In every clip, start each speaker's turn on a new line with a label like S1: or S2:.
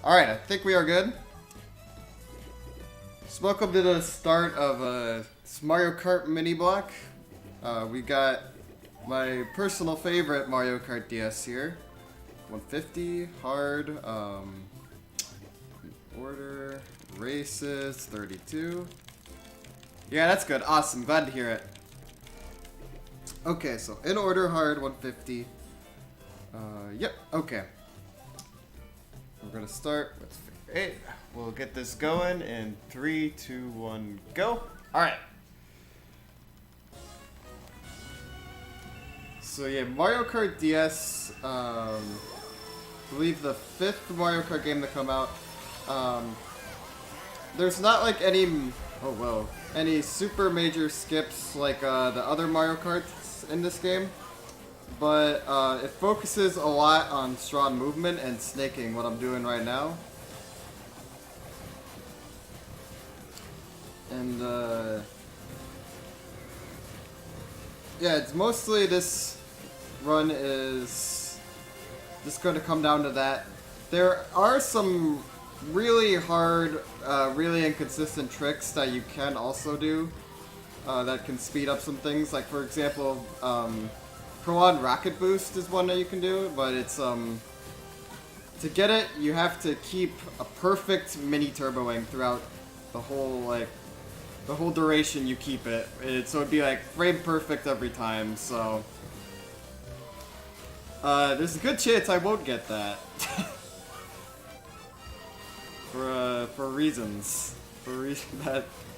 S1: Alright, I think we are good. So welcome to the start of this Mario Kart mini block. We got my personal favorite Mario Kart DS here. 150, hard, order, races, 32. Yeah, that's good. Awesome. Glad to hear it. Okay, so in order, hard, 150. Yep, okay. We're gonna start with figure 8. We'll get this going in 3, 2, 1, go. Alright. So yeah, Mario Kart DS, I believe the 5th Mario Kart game to come out. There's not like any super major skips like the other Mario Karts in this game. But it focuses a lot on strong movement and snaking, what I'm doing right now. And yeah, it's mostly this run is just going to come down to that. There are some really hard, really inconsistent tricks that you can also do that can speed up some things. Like for example, prolonged rocket boost is one that you can do, but it's to get it you have to keep a perfect mini turboing throughout the whole duration you keep it. So it'd be like frame perfect every time. So there's a good chance I won't get that for reasons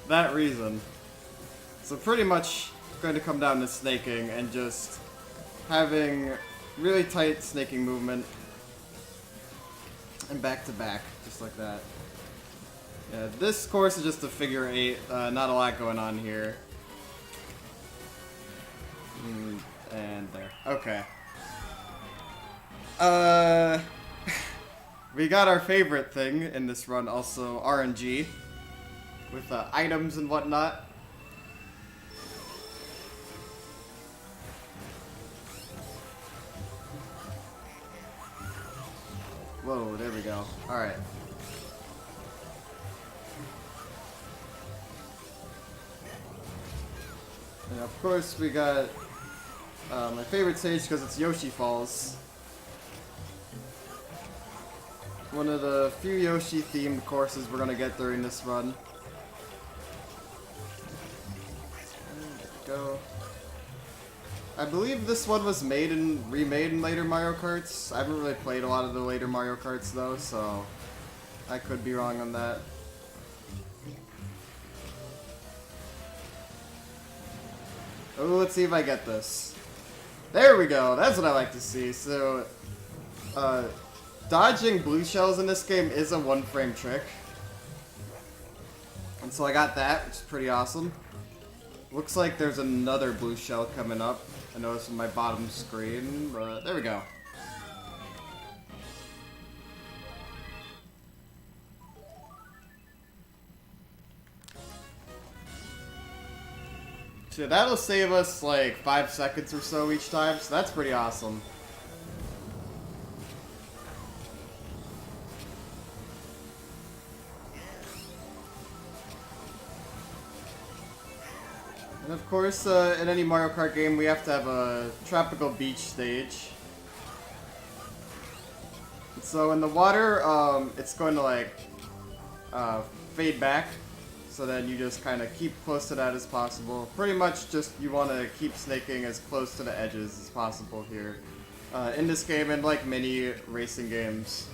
S1: that reason. So pretty much going to come down to snaking and just having really tight snaking movement and back to back, just like that. Yeah, this course is just a figure 8, not a lot going on here. And there. Okay. We got our favorite thing in this run, also RNG, with items and whatnot. Whoa, there we go. Alright. And of course we got my favorite stage because it's Yoshi Falls. One of the few Yoshi themed courses we're gonna get during this run. There we go. I believe this one was remade in later Mario Karts. I haven't really played a lot of the later Mario Karts though, so I could be wrong on that. Oh, let's see if I get this. There we go. That's what I like to see. So, dodging blue shells in this game is a one-frame trick. And so I got that, which is pretty awesome. Looks like there's another blue shell coming up. I noticed on my bottom screen, but there we go. So that'll save us like 5 seconds or so each time, so that's pretty awesome. And of course, in any Mario Kart game, we have to have a tropical beach stage. So in the water, it's going to like fade back, so then you just kind of keep close to that as possible. Pretty much just you want to keep snaking as close to the edges as possible here. In this game and like many racing games.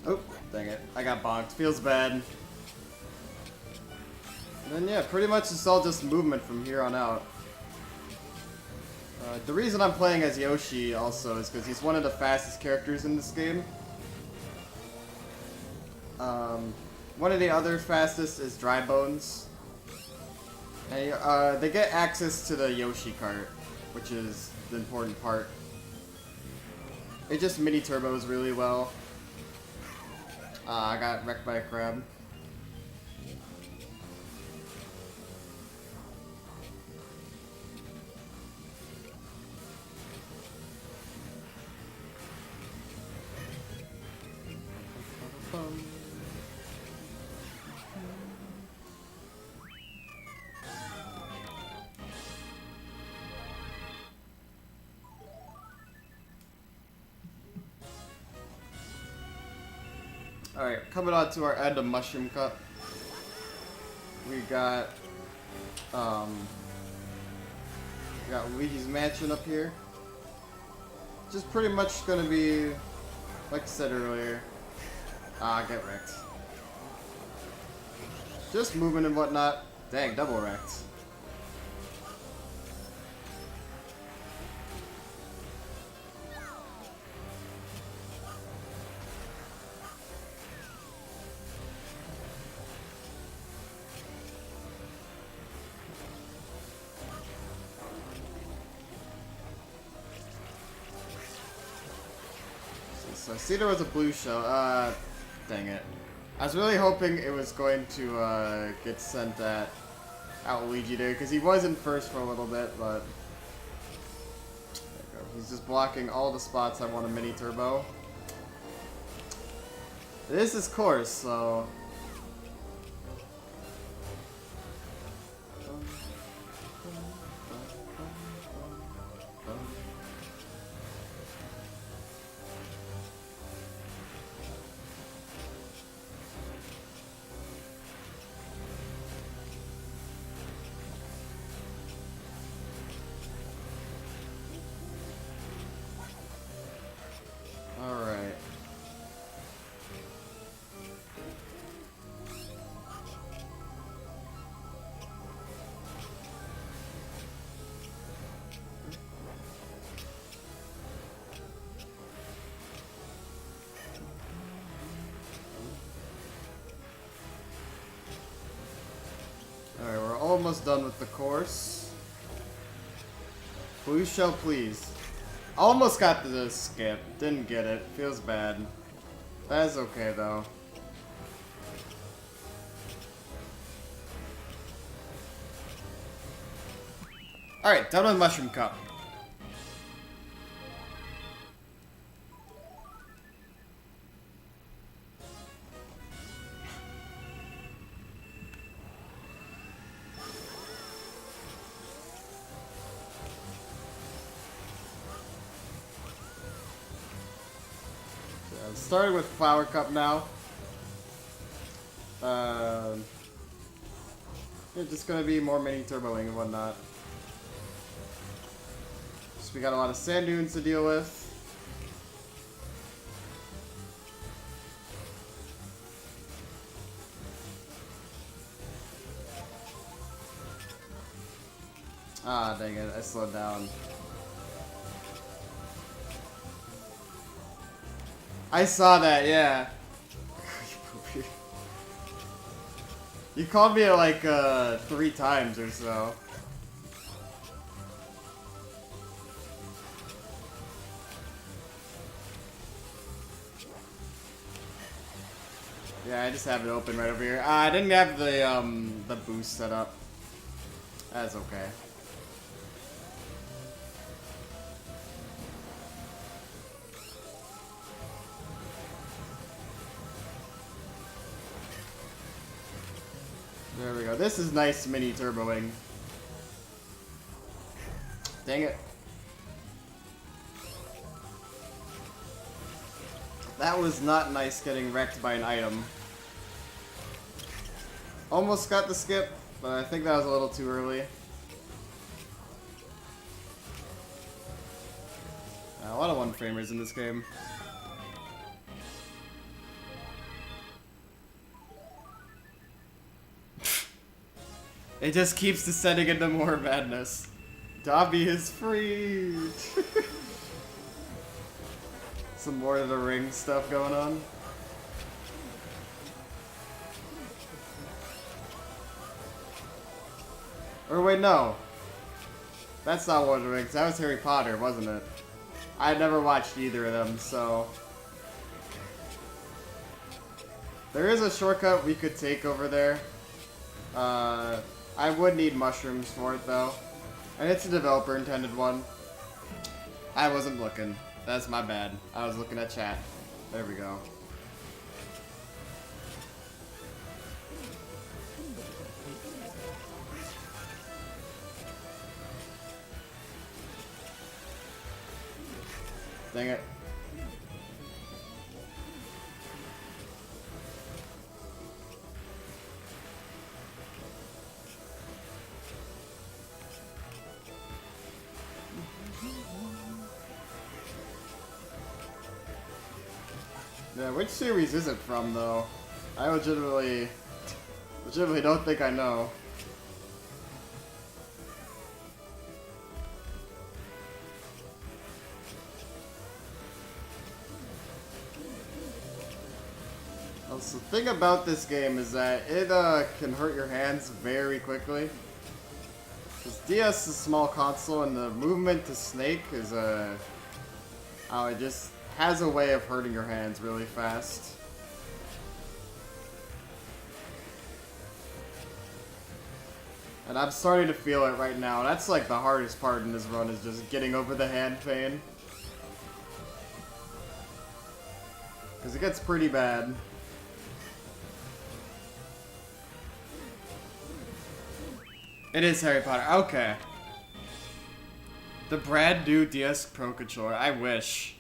S1: Oh, dang it. I got bonked. Feels bad. And then yeah, pretty much it's all just movement from here on out. The reason I'm playing as Yoshi also is because he's one of the fastest characters in this game. One of the other fastest is Dry Bones. And they get access to the Yoshi Kart, which is the important part. It just mini turbos really well. I got wrecked by a crab. Alright, coming on to our end of Mushroom Cup. We got Luigi's Mansion up here. Just pretty much gonna be, like I said earlier, get wrecked. Just moving and whatnot. Dang, double wrecked. So I see there was a blue shell. Dang it. I was really hoping it was going to get sent at Luigi there, because he was in first for a little bit, but there we go. He's just blocking all the spots I want a mini turbo. This is course, so alright. Alright, we're almost done with the course. Blue shell, please. Almost got the skip. Didn't get it. Feels bad. That's okay, though. Alright, done with Mushroom Cup. Starting with Flower Cup now. It's just gonna be more mini turboing and whatnot. So we got a lot of sand dunes to deal with. Ah, dang it, I slowed down. I saw that, yeah. You called me like 3 times or so. Yeah, I just have it open right over here. I didn't have the boost set up. That's okay. There we go. This is nice mini turboing. Dang it. That was not nice getting wrecked by an item. Almost got the skip, but I think that was a little too early. A lot of one-framers in this game. It just keeps descending into more madness. Dobby is free! Some more of the ring stuff going on. Or wait, no. That's not Lord of the Rings. That was Harry Potter, wasn't it? I never watched either of them, so... There is a shortcut we could take over there. I would need mushrooms for it, though. And it's a developer-intended one. I wasn't looking. That's my bad. I was looking at chat. There we go. Dang it. Yeah, which series is it from, though? I legitimately don't think I know. The thing about this game is that it can hurt your hands very quickly. This DS is a small console, and the movement to Snake is it just has a way of hurting your hands really fast. And I'm starting to feel it right now. That's like the hardest part in this run, is just getting over the hand pain. Because it gets pretty bad. It is Harry Potter. Okay. The brand new DS Pro Controller. I wish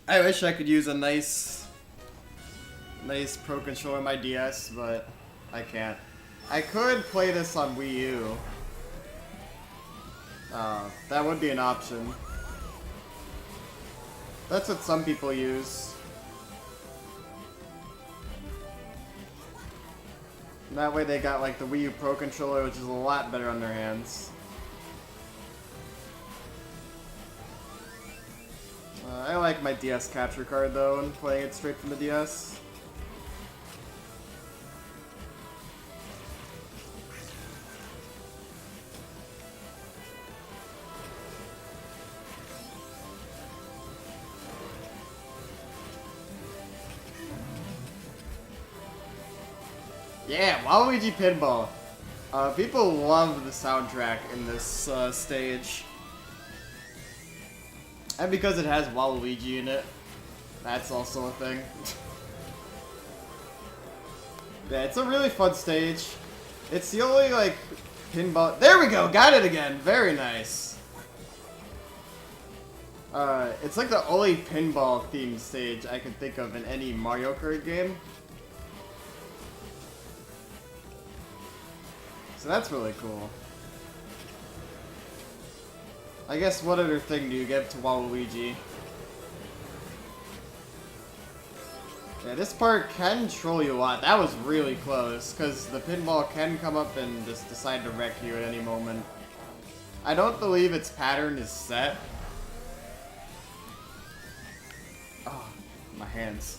S1: I could use a nice Pro Controller on my DS, but I can't. I could play this on Wii U. That would be an option. That's what some people use. And that way they got like the Wii U Pro Controller, which is a lot better on their hands. I like my DS capture card though, and playing it straight from the DS. Yeah, Waluigi Pinball. People love the soundtrack in this stage. And because it has Waluigi in it, that's also a thing. Yeah, it's a really fun stage. It's the only, like, pinball... There we go! Got it again! Very nice. It's like the only pinball-themed stage I can think of in any Mario Kart game. So that's really cool. I guess what other thing do you give to Waluigi? Yeah, this part can troll you a lot. That was really close, because the pinball can come up and just decide to wreck you at any moment. I don't believe its pattern is set. Oh, my hands.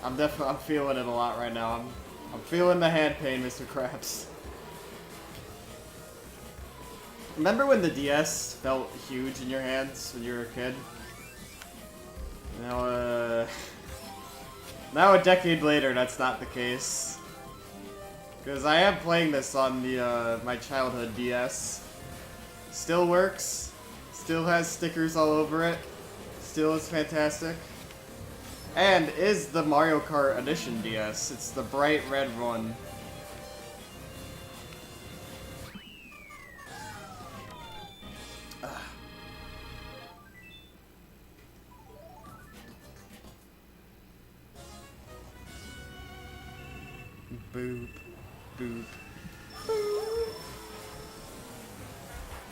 S1: I'm feeling it a lot right now. I'm feeling the hand pain, Mr. Krabs. Remember when the DS felt huge in your hands when you were a kid? Now, now a decade later, that's not the case. Because I am playing this on the my childhood DS. Still works. Still has stickers all over it. Still is fantastic. And is the Mario Kart Edition DS. It's the bright red one. Boop, boop, boop.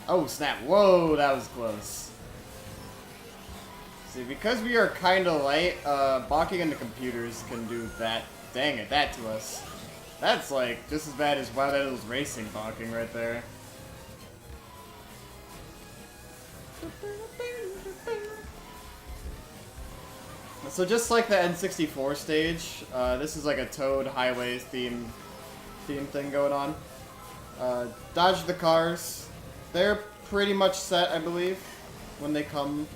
S1: Oh snap, whoa, that was close. See, because we are kinda light, balking into computers can do that, dang it, that to us. That's like, just as bad as Wild Idol's Racing balking right there. So just like the N64 stage, this is like a Toad Highway theme thing going on. Dodge the cars. They're pretty much set, I believe, when they come.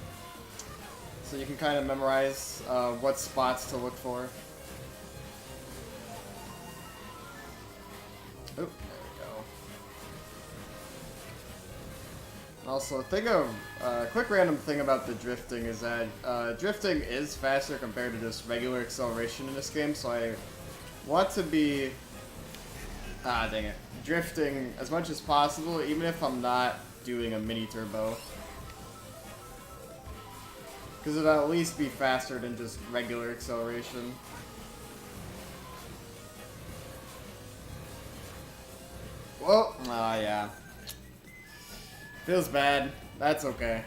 S1: So you can kind of memorize what spots to look for. Oh, there we go. Also, quick random thing about the drifting is that drifting is faster compared to just regular acceleration in this game, so I want to be, dang it, drifting as much as possible, even if I'm not doing a mini turbo. Because it'll at least be faster than just regular acceleration. Whoa! Ah, yeah. Feels bad. That's okay.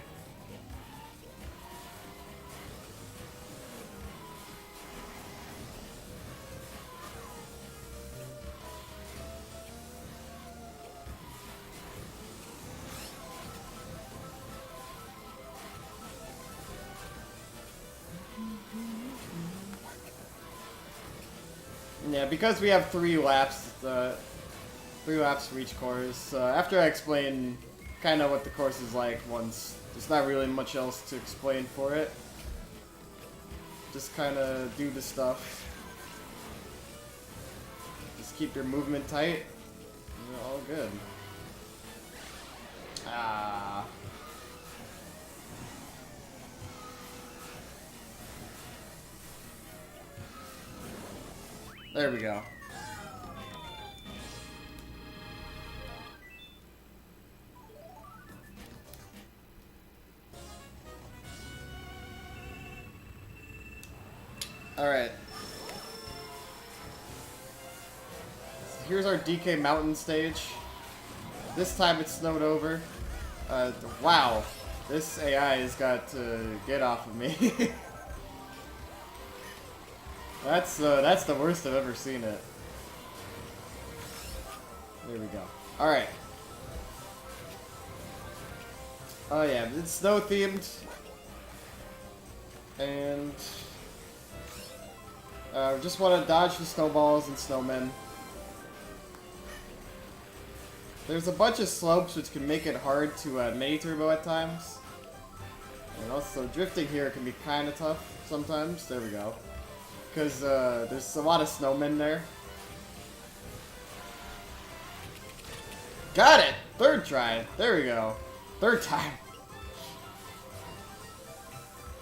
S1: Yeah, because we have 3 laps, 3 laps for each course. After I explain kind of what the course is like once, there's not really much else to explain for it. Just kind of do the stuff. Just keep your movement tight. You're all good. Ah. There we go. Alright. Here's our DK Mountain stage. This time it snowed over. Wow. This AI has got to get off of me. That's the worst I've ever seen it. There we go. Alright. Oh yeah, it's snow themed. And just want to dodge the snowballs and snowmen. There's a bunch of slopes which can make it hard to mini turbo at times. And also drifting here can be kind of tough sometimes. There we go. Because there's a lot of snowmen there. Got it! 3rd try. There we go. 3rd time.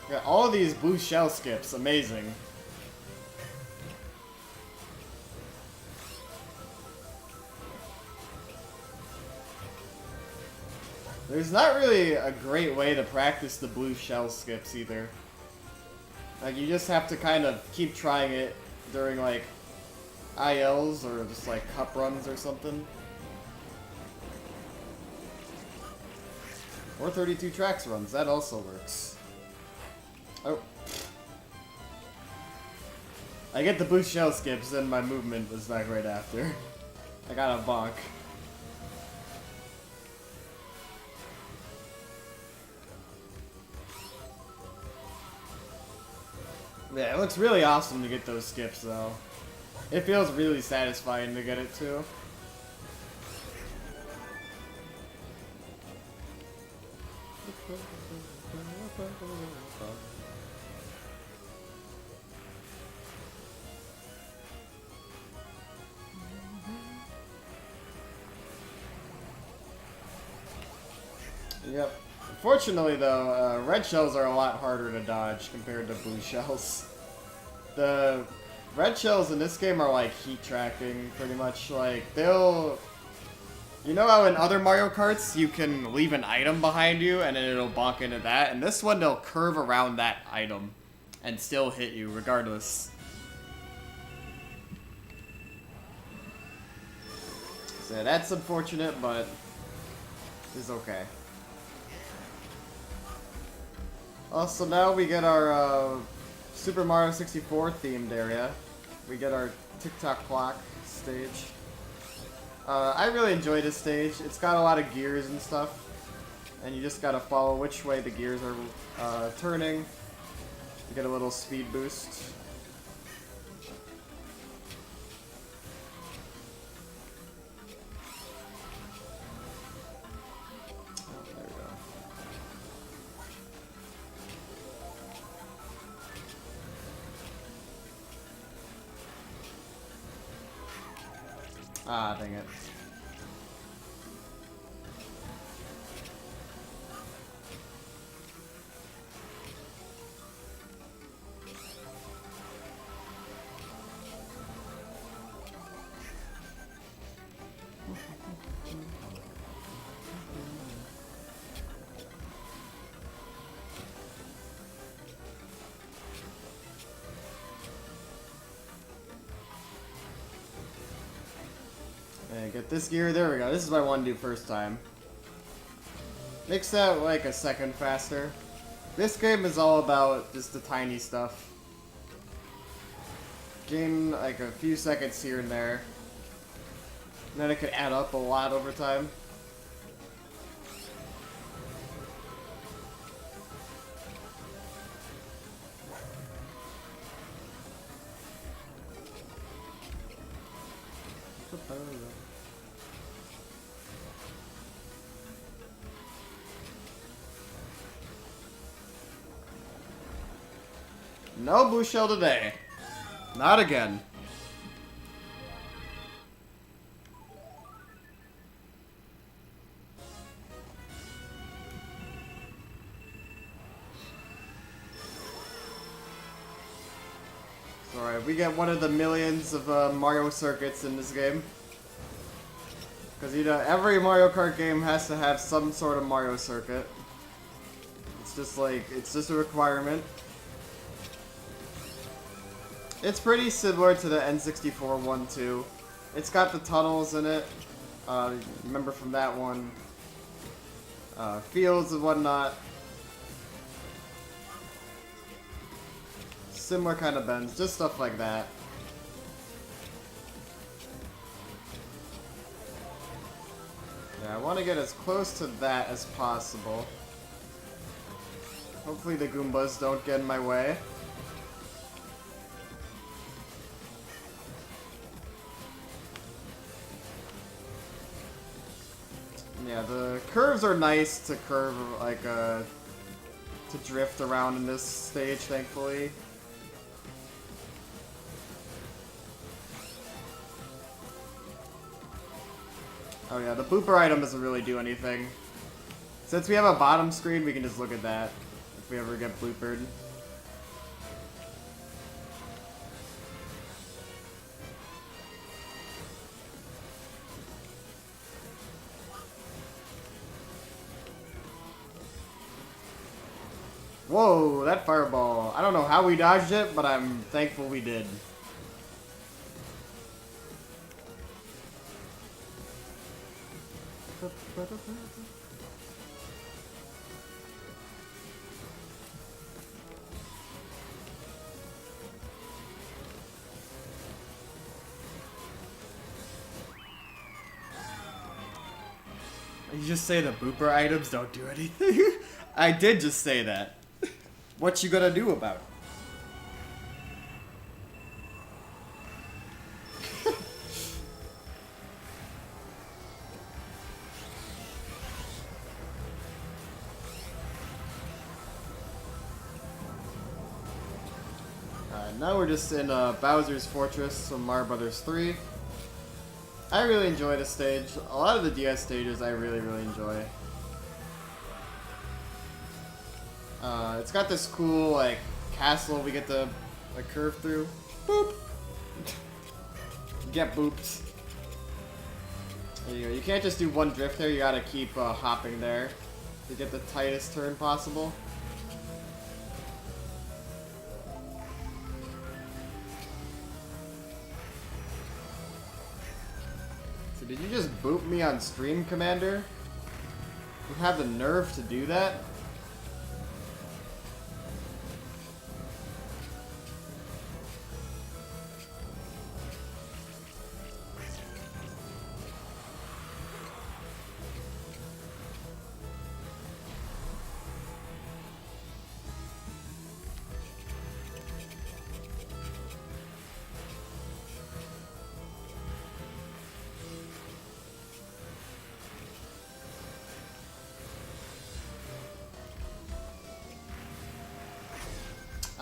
S1: Got all of these blue shell skips. Amazing. There's not really a great way to practice the blue shell skips either. Like, you just have to kind of keep trying it during, like, ILs or just, like, cup runs or something. Or 32 tracks runs, that also works. Oh. I get the blue shell skips, and my movement was not great after. I got a bonk. Yeah, it looks really awesome to get those skips, though. It feels really satisfying to get it, too. Yep. Unfortunately, though, red shells are a lot harder to dodge compared to blue shells. The red shells in this game are like heat tracking, pretty much. Like, they'll... You know how in other Mario Karts you can leave an item behind you and then it'll bonk into that? And this one, they'll curve around that item and still hit you regardless. So that's unfortunate, but it's okay. Also, now we get our Super Mario 64 themed area. We get our TikTok clock stage. I really enjoy this stage. It's got a lot of gears and stuff, and you just gotta follow which way the gears are turning. Get a little speed boost. Oh, there we go. Ah, dang it. And get this gear. There we go. This is what I want to do first time. Makes that like a second faster. This game is all about just the tiny stuff. Gain like a few seconds here and there. And then it could add up a lot over time. No blue shell today. Not again. Alright, we get one of the millions of Mario circuits in this game. Because, you know, every Mario Kart game has to have some sort of Mario circuit. It's just like, it's just a requirement. It's pretty similar to the N64 one, too. It's got the tunnels in it. Remember from that one. Fields and whatnot. Similar kind of bends, just stuff like that. Yeah, I want to get as close to that as possible. Hopefully the Goombas don't get in my way. Yeah, the curves are nice to curve, like, to drift around in this stage, thankfully. Oh yeah, the booper item doesn't really do anything. Since we have a bottom screen, we can just look at that if we ever get bloopered. Whoa, that fireball. I don't know how we dodged it, but I'm thankful we did. You just say the booper items don't do anything? I did just say that. What you gonna do about it? Now we're just in Bowser's Fortress from Mario Brothers 3. I really enjoy this stage. A lot of the DS stages I really enjoy. It's got this cool, like, castle we get to, like, curve through. Boop! Get booped. There you go. You can't just do one drift there, you gotta keep hopping there to get the tightest turn possible. So did you just boop me on stream, Commander? You have the nerve to do that?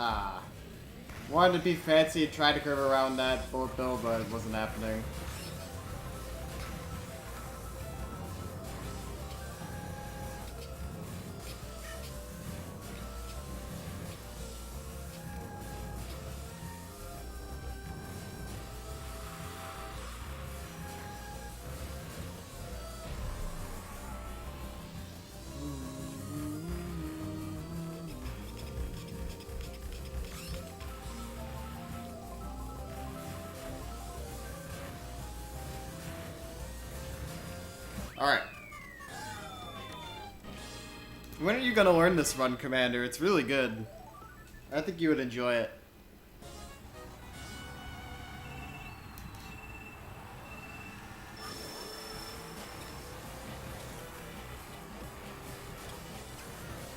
S1: Ah. Wanted to be fancy and tried to curve around that bullet bill, but it wasn't happening. Alright. When are you gonna learn this run, Commander? It's really good. I think you would enjoy it.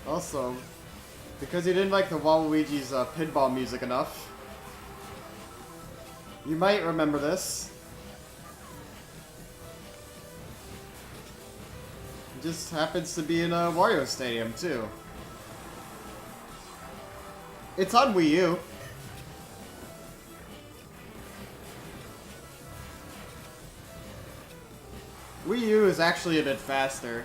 S1: Also, because you didn't like the Waluigi's pinball music enough, you might remember this. Just happens to be in a Wario Stadium too. It's on Wii U. Wii U is actually a bit faster.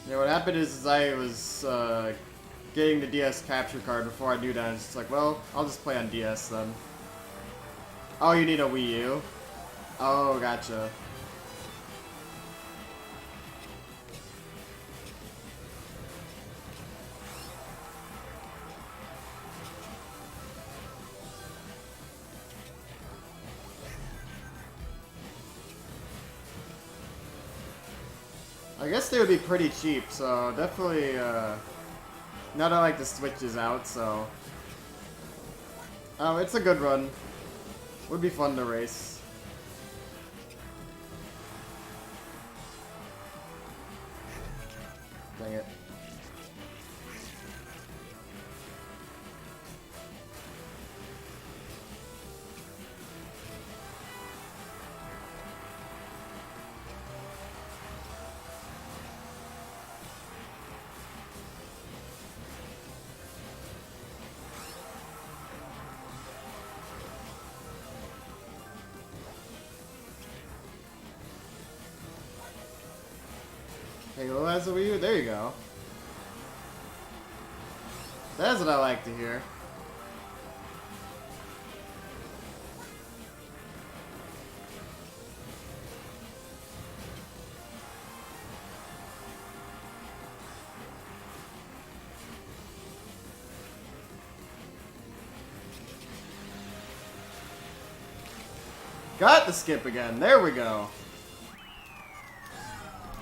S1: Yeah, what happened is I was getting the DS capture card before I knew that. I was just like, well, I'll just play on DS then. Oh, you need a Wii U? Oh, gotcha. I guess they would be pretty cheap, so definitely, now that like the Switch is out, so... Oh, it's a good run. Would be fun to race. Dang it. Halo has a Wii U? There you go. That's what I like to hear. Got the skip again. There we go.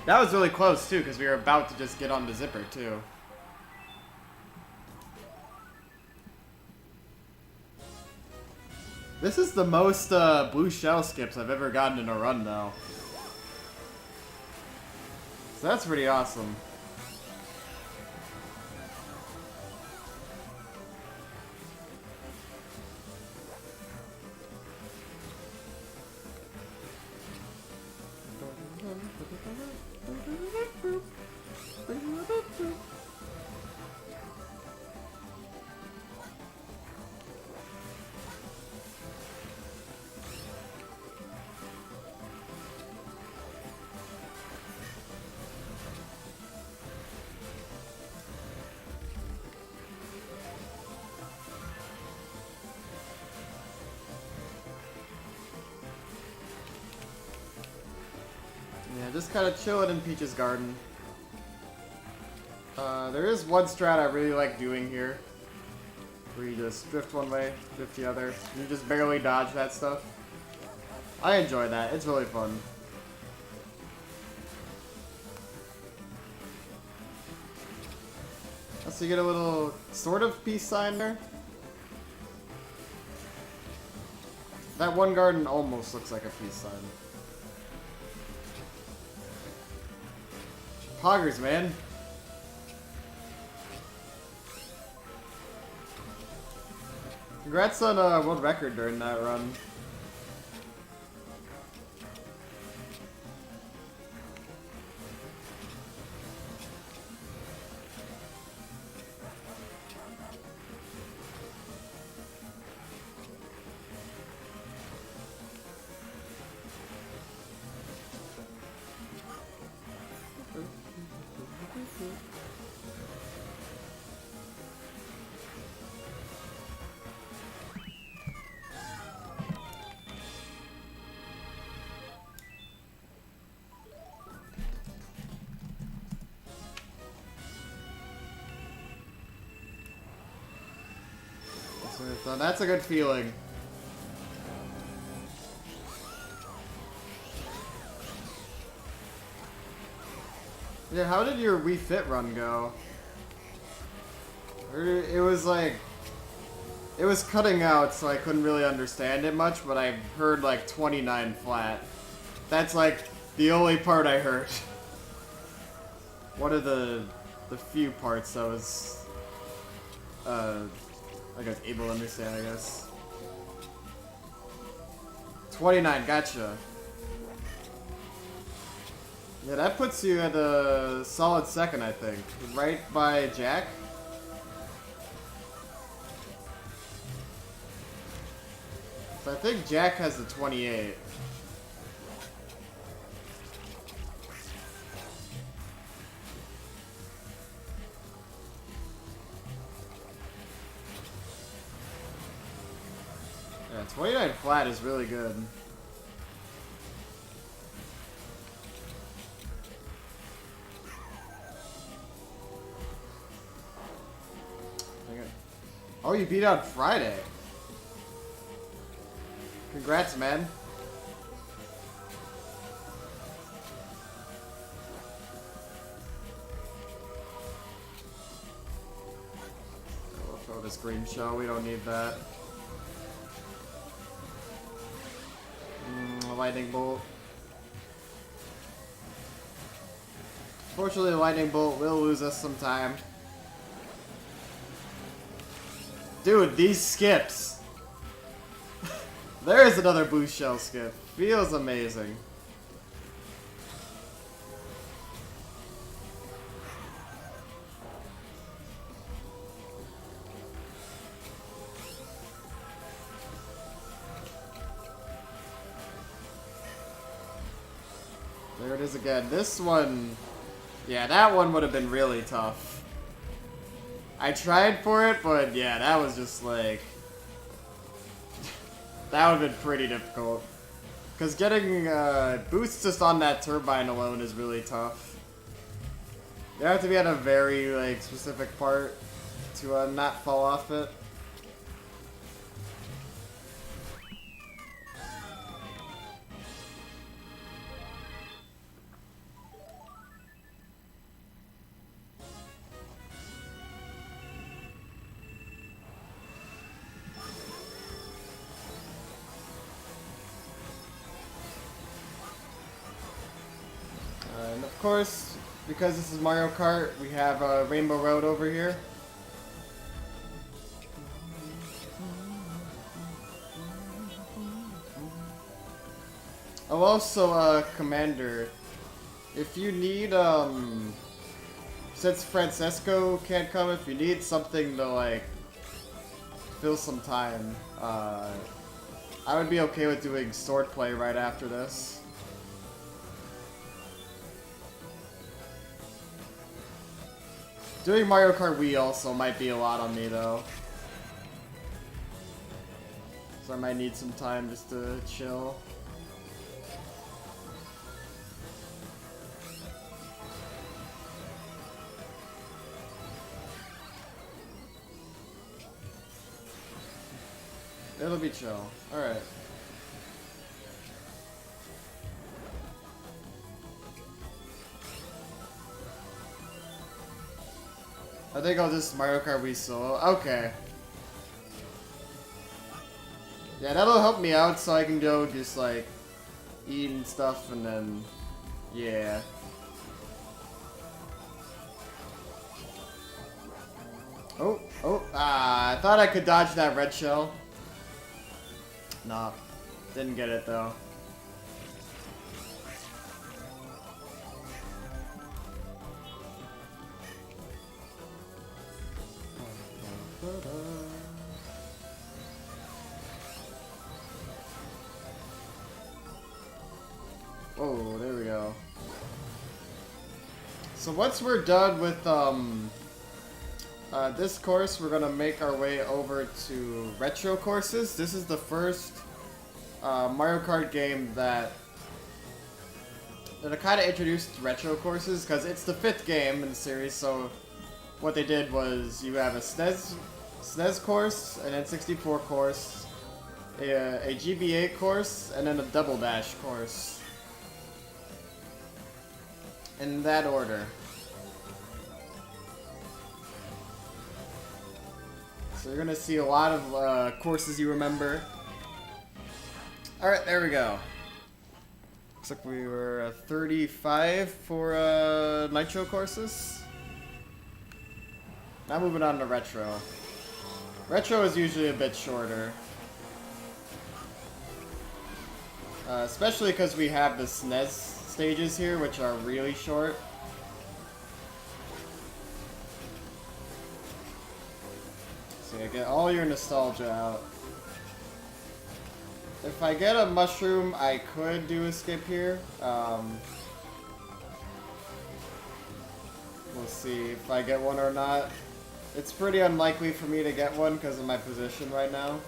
S1: That was really close, too, because we were about to just get on the zipper, too. This is the most blue shell skips I've ever gotten in a run, though. So that's pretty awesome. Yeah, just kind of chilling in Peach's garden. There is one strat I really like doing here, where you just drift one way, drift the other. You just barely dodge that stuff. I enjoy that. It's really fun. So you get a little sort of peace sign there. That one garden almost looks like a peace sign. Poggers, man. Congrats on a world record during that run. So that's a good feeling. Yeah, how did your Wii Fit run go? It was like... It was cutting out, so I couldn't really understand it much, but I heard like 29 flat. That's like the only part I heard. One of the few parts I was... I was able to understand, I guess. 29, gotcha. Yeah, that puts you at a solid second, I think. Right by Jack? So I think Jack has the 28. Yeah, 29 flat is really good. Oh, you beat out Friday. Congrats, man. We'll throw this green shell. We don't need that. Lightning bolt. Fortunately, the lightning bolt will lose us some time. Dude, these skips. There is another boost shell skip. Feels amazing. There it is again. This one... Yeah, that one would have been really tough. I tried for it, but yeah, that was just like... that would have been pretty difficult. Because getting boosts just on that turbine alone is really tough. You have to be at a very like specific part to not fall off it. And of course, because this is Mario Kart, we have Rainbow Road over here. Oh, also, Commander, if you need, since Francesco can't come, if you need something to, like, fill some time, I would be okay with doing swordplay right after this. Doing Mario Kart Wii also might be a lot on me, though. So I might need some time just to chill. It'll be chill. Alright. I think I'll just Mario Kart Wii solo. Okay. Yeah, that'll help me out so I can go just like eat and stuff and then yeah. I thought I could dodge that red shell. Nah, didn't get it though. Oh, there we go. So once we're done with this course, we're gonna make our way over to retro courses. This is the first Mario Kart game that kind of introduced retro courses, because it's the 5th game in the series. So what they did was you have a SNES course, an N64 course, a GBA course, and then a Double Dash course. In that order. So you're gonna see a lot of courses you remember. Alright, there we go. Looks like we were 35 for Nitro courses. Now moving on to Retro. Retro is usually a bit shorter. Especially because we have the SNES stages here, which are really short. So you get all your nostalgia out. If I get a mushroom, I could do a skip here. We'll see if I get one or not. It's pretty unlikely for me to get one because of my position right now.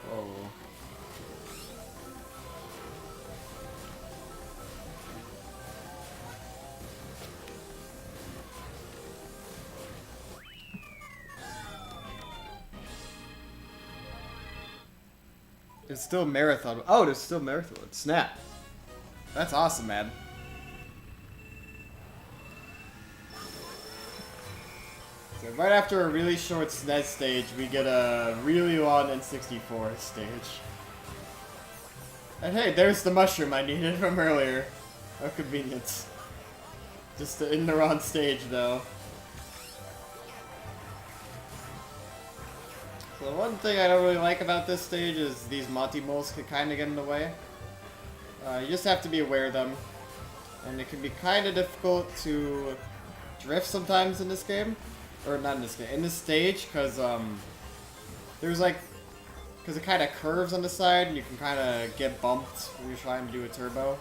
S1: Whoa. It's still marathon. Oh, there's still marathon. Snap. That's awesome, man. So right after a really short SNES stage, we get a really long N64 stage. And hey, there's the mushroom I needed from earlier. How convenient. Just in the wrong stage, though. So the one thing I don't really like about this stage is these Monty Moles can kind of get in the way. You just have to be aware of them. And it can be kind of difficult to drift sometimes in this game. Or not in this game, in this stage, because there's like, because it kind of curves on the side and you can kind of get bumped when you're trying to do a turbo.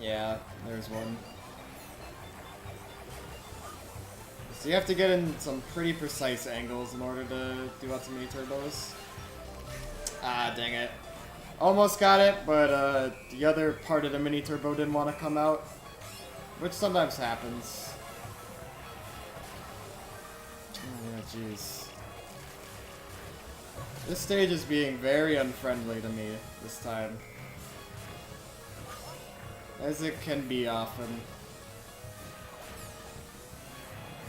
S1: Yeah, there's one. So you have to get in some pretty precise angles in order to do out so many turbos. Ah, dang it. Almost got it, but the other part of the mini turbo didn't want to come out. Which sometimes happens. Oh, yeah, jeez. This stage is being very unfriendly to me this time. As it can be often.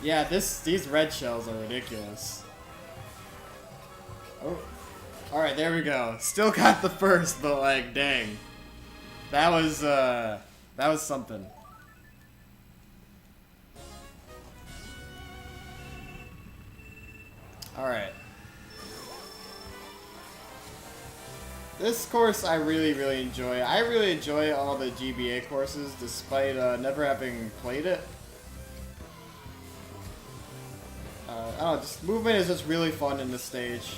S1: Yeah, these red shells are ridiculous. Oh. Alright, there we go. Still got the first, but like, dang. That was something. Alright. This course I really, really enjoy. I really enjoy all the GBA courses, despite never having played it. I don't know, just movement is just really fun in this stage.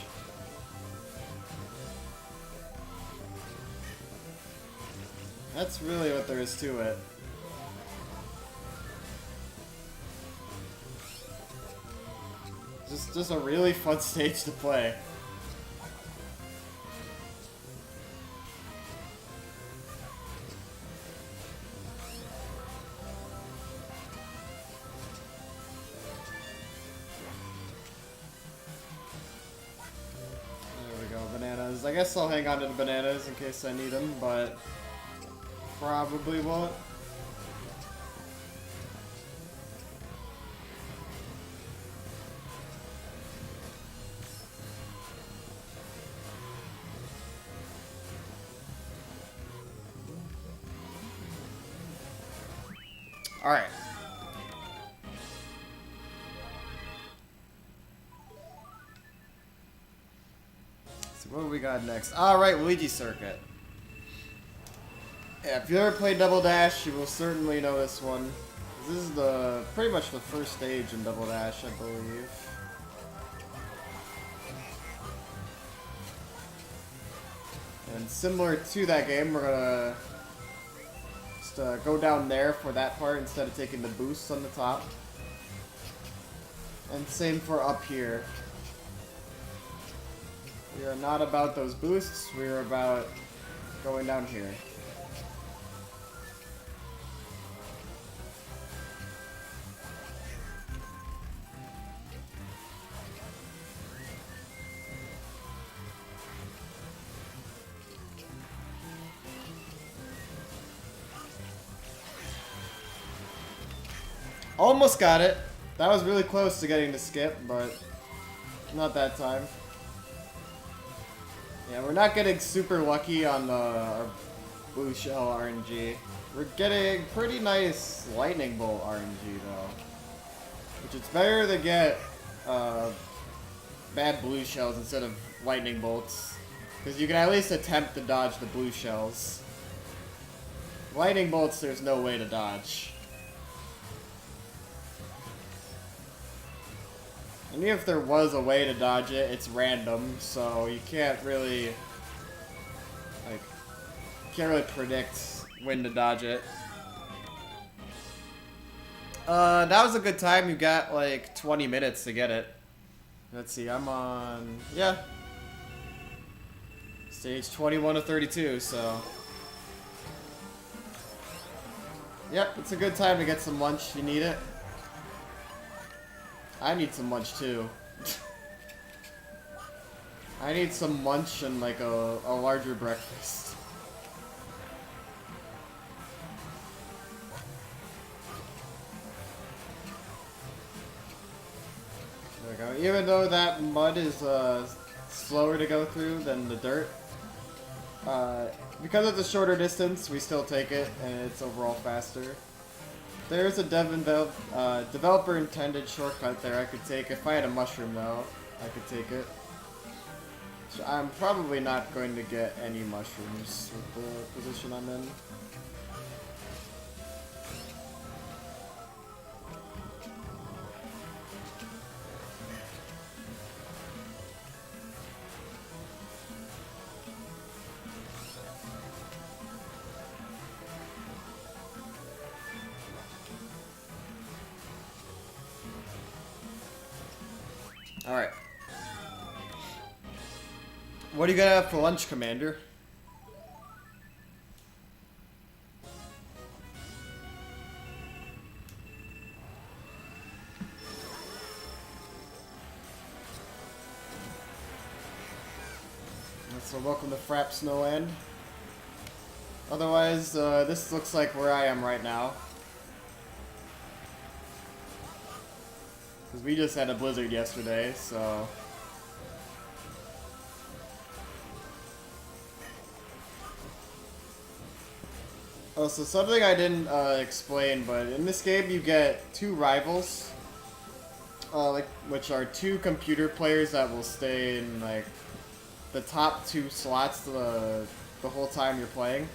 S1: That's really what there is to it. Just a really fun stage to play. Bananas. I guess I'll hang on to the bananas in case I need them, but probably won't. Alright. What do we got next? Alright, Luigi Circuit. Yeah, if you ever played Double Dash, you will certainly know this one. This is pretty much the first stage in Double Dash, I believe. And similar to that game, we're gonna just go down there for that part instead of taking the boosts on the top. And same for up here. We are not about those boosts, we are about going down here. Almost got it. That was really close to getting the skip, but not that time. Yeah, we're not getting super lucky on our blue shell RNG. We're getting pretty nice lightning bolt RNG though, which it's better to get bad blue shells instead of lightning bolts, because you can at least attempt to dodge the blue shells. Lightning bolts, there's no way to dodge. And even if there was a way to dodge it, it's random, so you can't really, predict when to dodge it. That was a good time. You got like 20 minutes to get it. Let's see, I'm on, yeah, stage 21 of 32, so. Yep, it's a good time to get some lunch. You need it? I need some lunch too. I need some lunch and like a larger breakfast. There we go. Even though that mud is slower to go through than the dirt, because it's a shorter distance, we still take it, and it's overall faster. There's a developer intended shortcut there I could take. If I had a mushroom though, I could take it. So I'm probably not going to get any mushrooms with the position I'm in. Alright. What are you gonna have for lunch, Commander? So welcome to Frap Snowland. Otherwise, this looks like where I am right now. Because we just had a blizzard yesterday, so. Oh, so something I didn't explain, but in this game you get two rivals, which are two computer players that will stay in like the top two slots the whole time you're playing.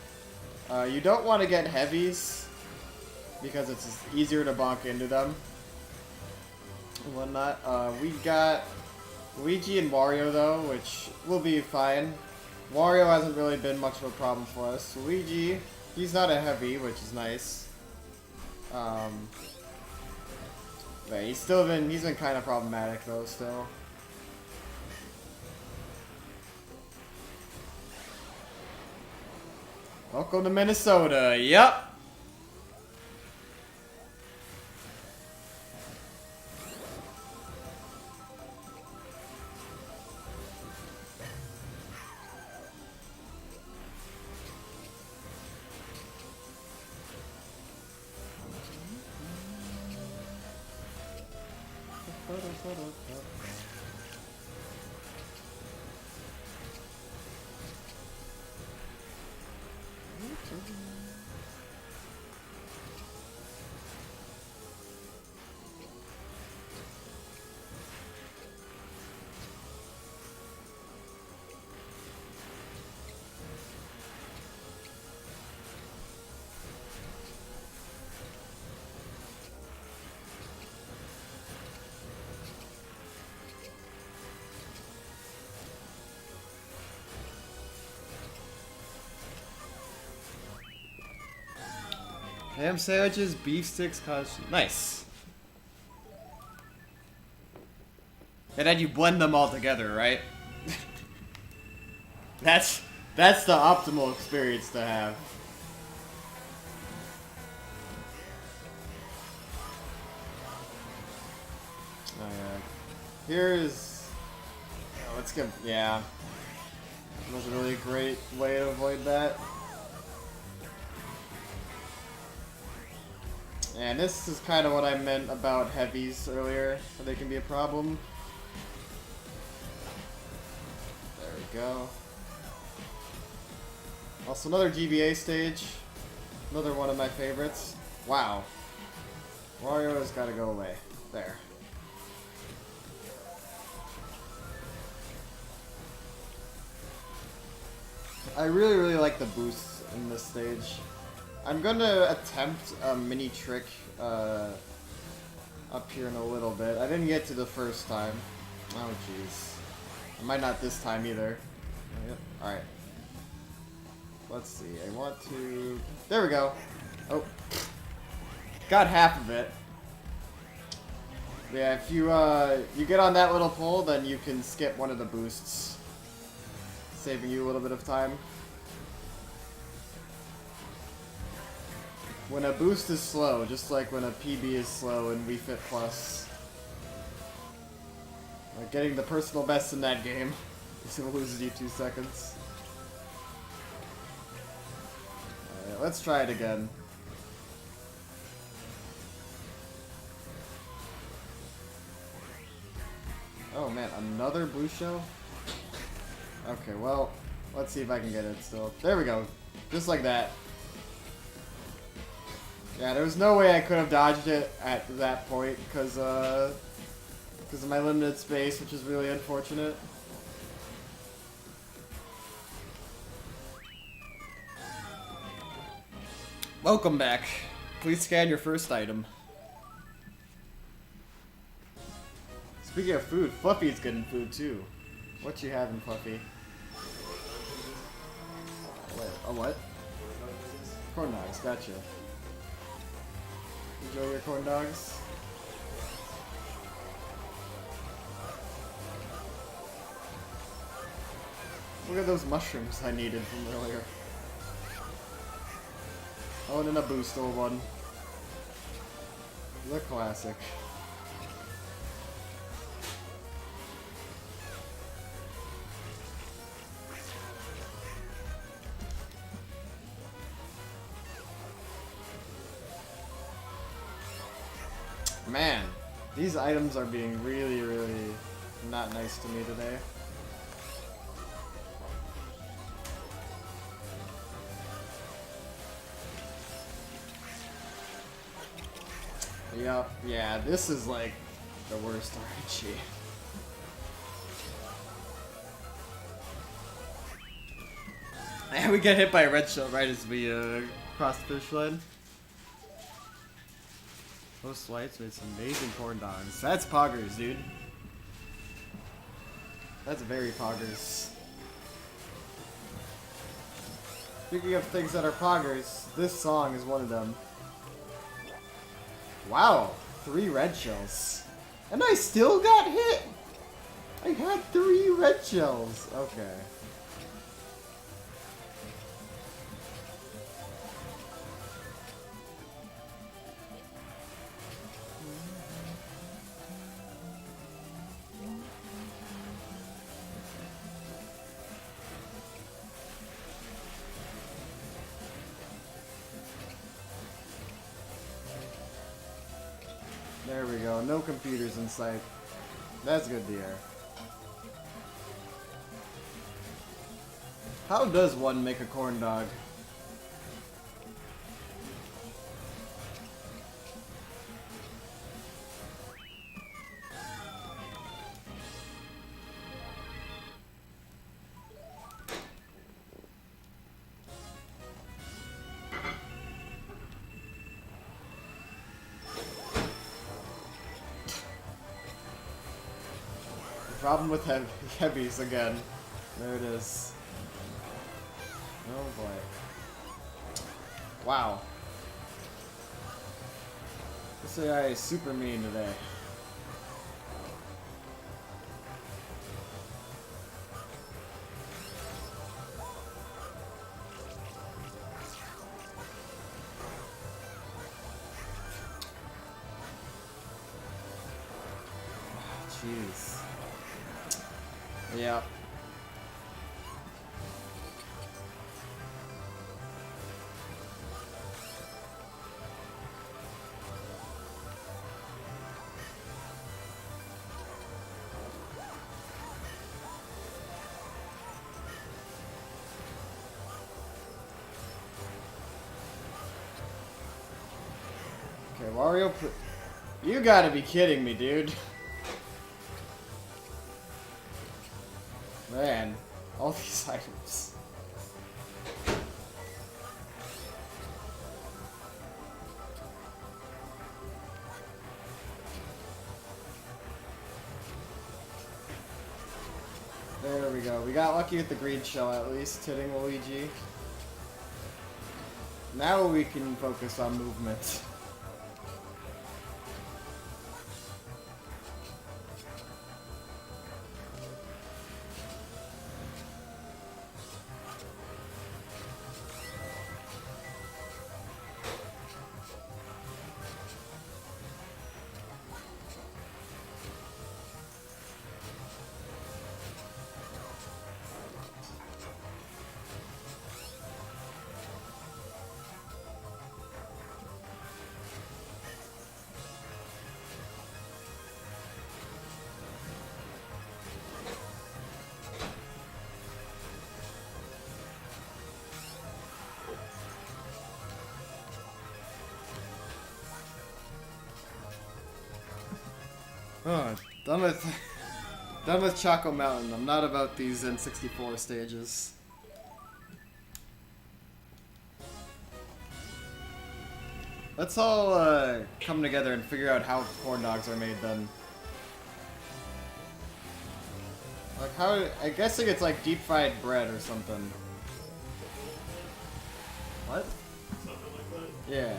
S1: You don't want to get heavies because it's just easier to bonk into them and whatnot. We got Luigi and Wario though, which will be fine. Wario hasn't really been much of a problem for us. Luigi, he's not a heavy, which is nice. But he's been kind of problematic though still. Welcome to Minnesota. Yup. Ham sandwiches, beef sticks, nice. And then you blend them all together, right? That's the optimal experience to have. Oh yeah. Here's. Let's get. Yeah. That was a really great way to avoid that. And this is kind of what I meant about heavies earlier. They can be a problem. There we go. Also another GBA stage. Another one of my favorites. Wow. Wario has got to go away. There. I really like the boosts in this stage. I'm gonna attempt a mini trick up here in a little bit. I didn't get to the first time. Oh jeez. I might not this time either. Alright. Let's see. I want to... There we go. Oh. Got half of it. Yeah, if you get on that little pole, then you can skip one of the boosts. Saving you a little bit of time. When a boost is slow, just like when a PB is slow in Wii Fit Plus. Like getting the personal best in that game. It loses you 2 seconds. Alright, let's try it again. Oh man, another blue shell? Okay, well, let's see if I can get it still. There we go. Just like that. Yeah, there was no way I could have dodged it at that point because of my limited space, which is really unfortunate. Welcome back. Please scan your first item. Speaking of food, Fluffy's getting food too. What you having, Fluffy? Wait, a what? Corn dogs, gotcha. Enjoy your corn dogs. Look at those mushrooms I needed from earlier. Oh, and then a boostal one. The classic. Man, these items are being really not nice to me today. Yep, yeah, this is like the worst RNG. And we get hit by a red shell right as we cross the finish line. Those lights made some amazing corn dogs. That's poggers, dude. That's very poggers. Speaking of things that are poggers, this song is one of them. Wow, 3 red shells. And I still got hit! I had 3 red shells. Okay. There we go, no computers in sight. That's good to hear. How does one make a corn dog? Problem with heavies again. There it is. Oh boy. Wow. This AI is super mean today. Jeez. Yeah. Wario, you gotta be kidding me, dude. Man, all these items. There we go. We got lucky with the green shell at least, hitting Luigi. Now we can focus on movement. Oh, done with Choco Mountain. I'm not about these N64 stages. Let's all come together and figure out how corn dogs are made then. Like how? I'm guessing it's like deep fried bread or something. What?
S2: Something like that?
S1: Yeah.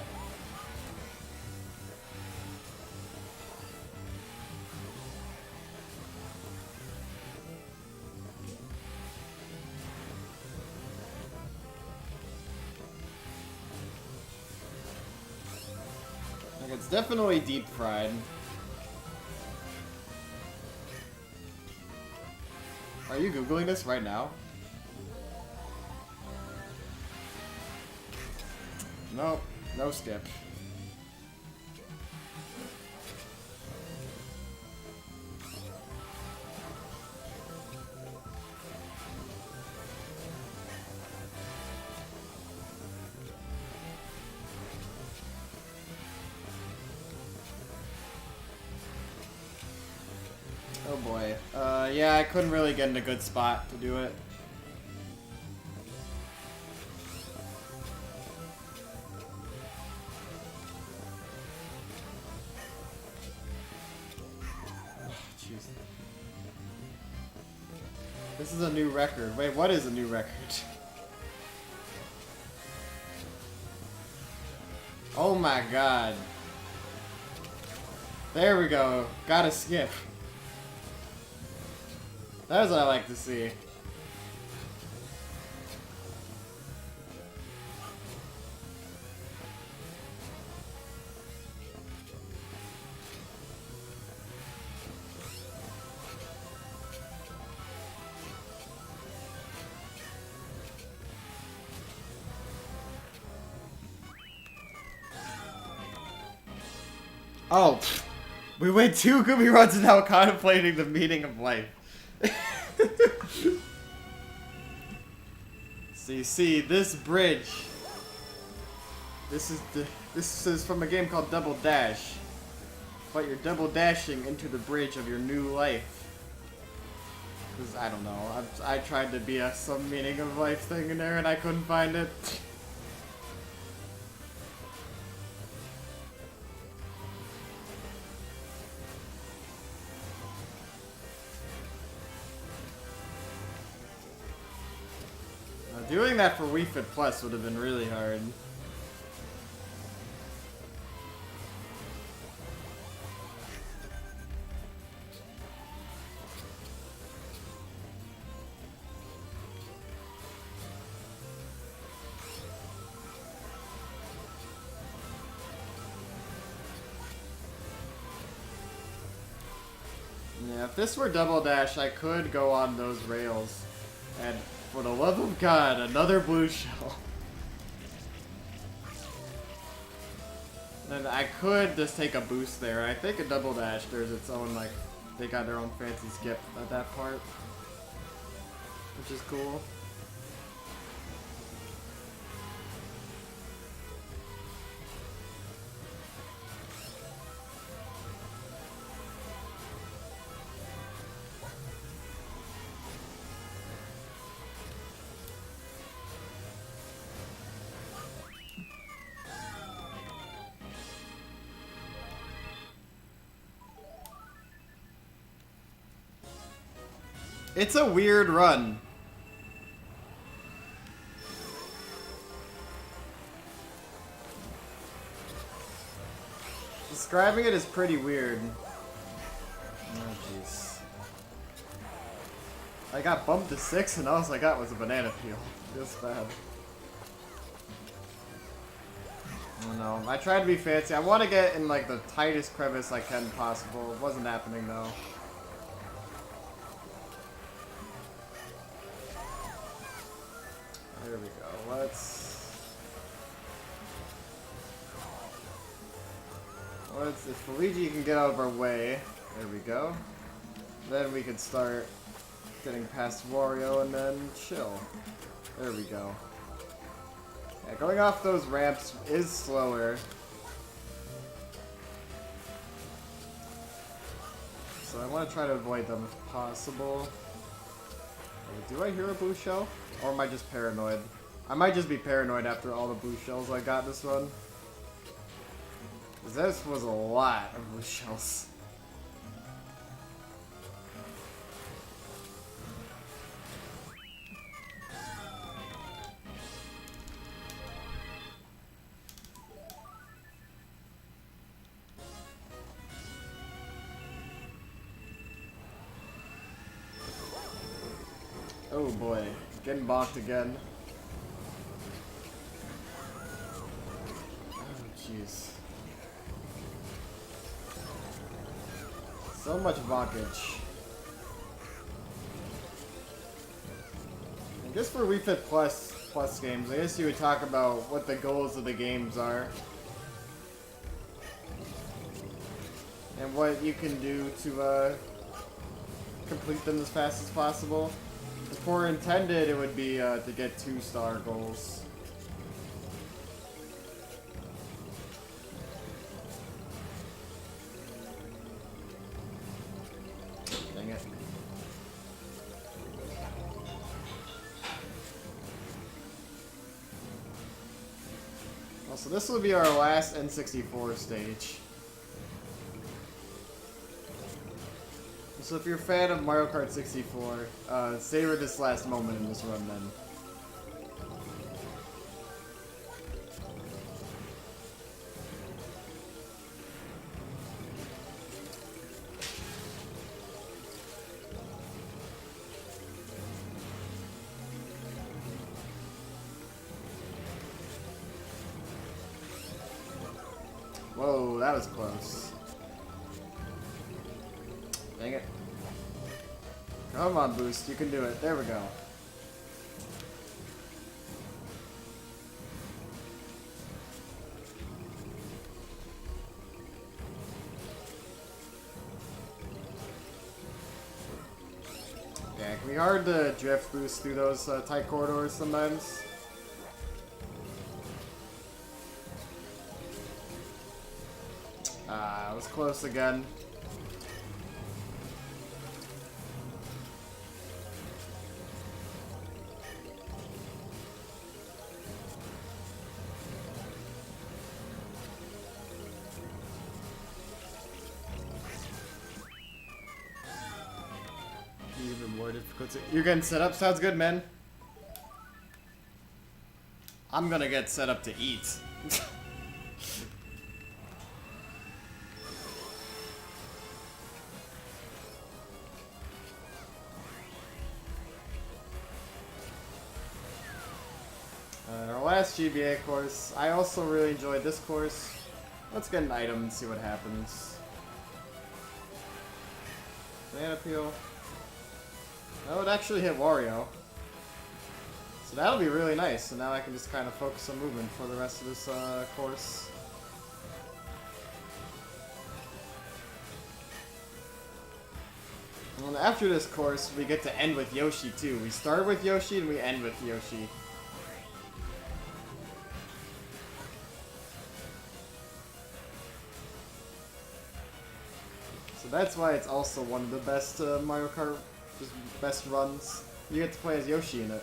S1: It's definitely deep fried. Are you Googling this right now? Nope, no skip. Oh boy. Yeah, I couldn't really get in a good spot to do it. Jeez. This is a new record. Wait, what is a new record? Oh my god. There we go. Gotta skip. That's what I like to see. Oh, we went 2 Gooby runs and now contemplating the meaning of life. So you see, this bridge. This is from a game called Double Dash, but you're double dashing into the bridge of your new life. Cause I don't know. I tried to be some meaning of life thing in there and I couldn't find it. Doing that for Wii Fit Plus would have been really hard. Yeah, if this were Double Dash, I could go on those rails. And for the love of God, another blue shell. And I could just take a boost there. I think a Double Dash, there's its own, like, they got their own fancy skip at that part. Which is cool. It's a weird run. Describing it is pretty weird. Oh, jeez. I got bumped to 6 and all I got was a banana peel. This bad. Oh no. I tried to be fancy. I want to get in like the tightest crevice I can possible. It wasn't happening though. There we go. If Luigi can get out of our way, there we go. Then we can start getting past Wario and then chill. There we go. Yeah, going off those ramps is slower. So I want to try to avoid them if possible. Do I hear a blue shell? Or am I just paranoid? I might just be paranoid after all the blue shells I got this run. This was a lot of blue shells. Oh boy, getting bonked again. Oh jeez. So much bonkage. I guess for Wii Fit Plus games, I guess you would talk about what the goals of the games are. And what you can do to complete them as fast as possible. For intended, it would be to get 2-star goals. Dang it. Well, so this will be our last N64 stage. So if you're a fan of Mario Kart 64, savor this last moment in this run then. Whoa, that was close. Dang it. Come on, Boost, you can do it. There we go. Yeah, it can be hard to drift Boost through those tight corridors sometimes. Ah, it was close again. Even more difficult to... You're getting set up? Sounds good, man. I'm gonna get set up to eat. Our last GBA course. I also really enjoyed this course. Let's get an item and see what happens. Banana peel. That would actually hit Wario. So that'll be really nice. So now I can just kind of focus on movement for the rest of this course. And after this course, we get to end with Yoshi too. We start with Yoshi and we end with Yoshi. So that's why it's also one of the best Mario Kart, just best runs. You get to play as Yoshi in it.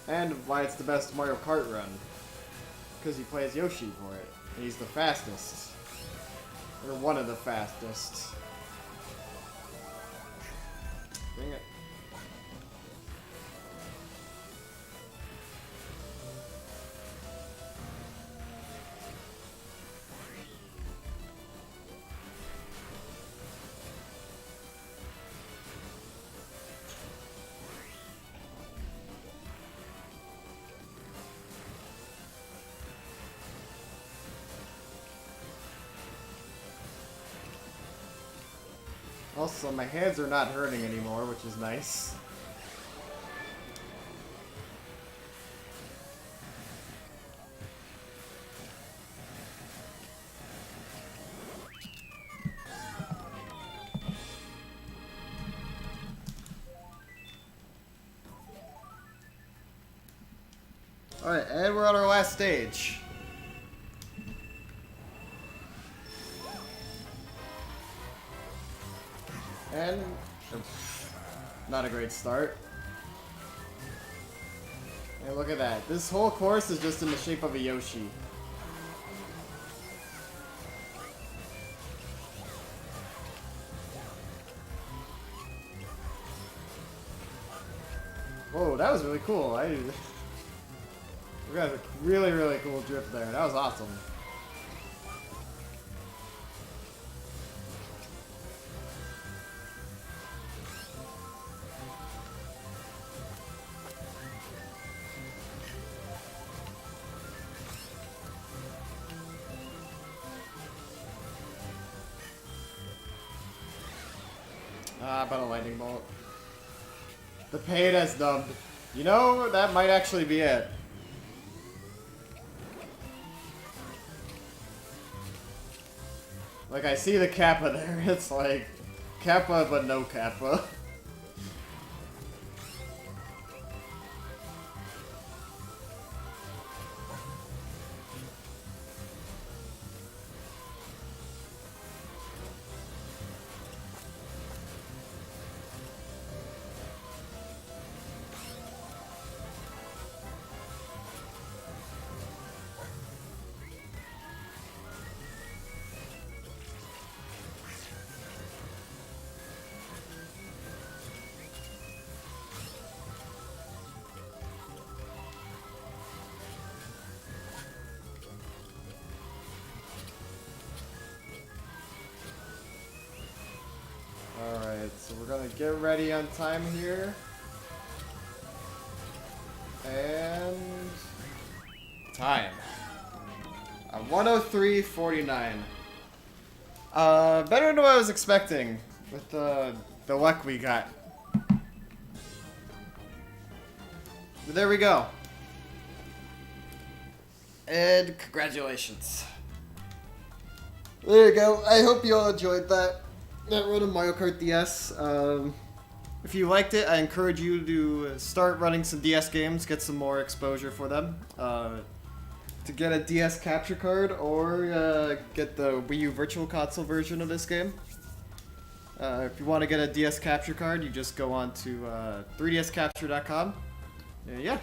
S1: And why it's the best Mario Kart run. Because you play as Yoshi for it. And he's the fastest. Or one of the fastest. Dang it. Also, my hands are not hurting anymore, which is nice. Alright, and we're on our last stage. And not a great start. And look at that. This whole course is just in the shape of a Yoshi. Whoa, that was really cool. We got a really, really cool drift there. That was awesome. About a lightning bolt. The pain has numbed. You know, that might actually be it. Like, I see the Kappa there. It's like Kappa, but no Kappa. Alright, so we're gonna get ready on time here. And time. 1:03:49. Better than what I was expecting with the luck we got. But there we go. And congratulations. There you go. I hope you all enjoyed that run of Mario Kart DS. If you liked it, I encourage you to start running some DS games, get some more exposure for them. To get a DS capture card or get the Wii U Virtual Console version of this game. If you want to get a DS capture card, you just go on to 3dscapture.com. Yeah.